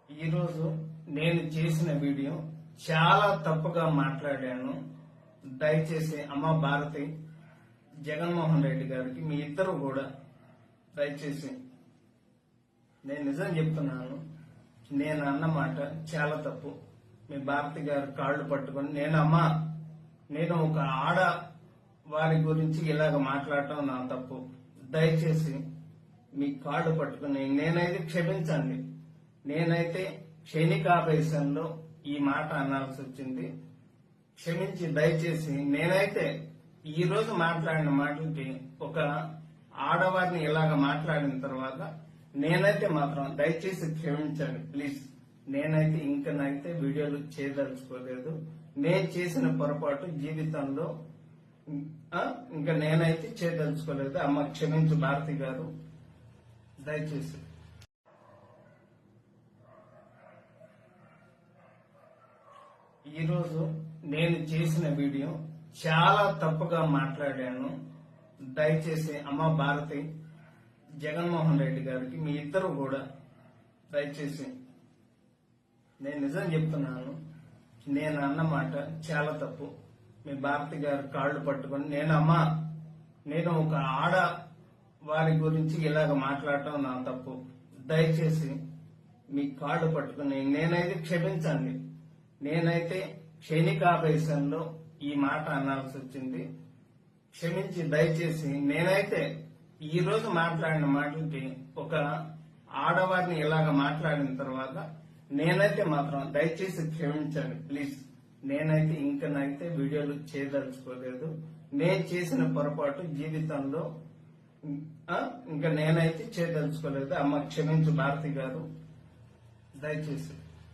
ఈరోజు నేను చేసిన వీడియో చాలా తప్పుగా మాట్లాడాను. దయచేసి అమ్మ భారతి, జగన్మోహన్ రెడ్డి గారికి మీ ఇద్దరు కూడా దయచేసి నేను నిజం చెప్తున్నాను. నేను అన్నమాట చాలా తప్పు. మీ భారతి గారు కాళ్ళు పట్టుకొని నేను ఒక ఆడ వారి గురించి ఇలాగ మాట్లాడటం నా తప్పు. దయచేసి మీ కాళ్ళు పట్టుకుని నేనైతే క్షమించండి. నేనైతే క్షణికావేశంలో ఈ మాట అనాల్సి వచ్చింది. క్షమించి దయచేసి నేనైతే ఈ రోజు మాట్లాడిన మాటలకి ఒక ఆడవారిని ఇలాగ మాట్లాడిన తర్వాత నేనైతే మాత్రం దయచేసి క్షమించండి ప్లీజ్. నేనైతే ఇంకనైతే వీడియోలు చేయదలుచుకోలేదు. నేను చేసిన పొరపాటు జీవితంలో ఇంకా నేనైతే చేయదలుచుకోలేదు. అమ్మ క్షమించు భారతి గారు, దయచేసి. ఈరోజు నేను చేసిన వీడియో చాలా తప్పుగా మాట్లాడాను. దయచేసి అమ్మ భారతి, జగన్మోహన్ రెడ్డి గారికి మీ ఇద్దరు కూడా దయచేసి నేను నిజం చెప్తున్నాను. నేను అన్నమాట చాలా తప్పు. మీ భారతి గారు కాళ్ళు పట్టుకొని నేను ఒక ఆడ వారి గురించి ఇలాగ మాట్లాడటం నా తప్పు. దయచేసి మీ కాళ్ళు పట్టుకుని నేనైతే క్షమించండి. నేనైతే క్షణికావేశంలో ఈ మాట అనాల్సి వచ్చింది. క్షమించి దయచేసి నేనైతే ఈ రోజు మాట్లాడిన మాటలకి ఒక ఆడవారిని ఇలాగ మాట్లాడిన తర్వాత నేనైతే మాత్రం దయచేసి క్షమించండి ప్లీజ్. నేనైతే ఇంకనైతే వీడియోలు చేయదలుచుకోలేదు. నేను చేసిన పొరపాటు జీవితంలో ఇంకా నేనైతే చేయదలుచుకోలేదు. అమ్మ క్షమించు భారతి గారు, దయచేసి.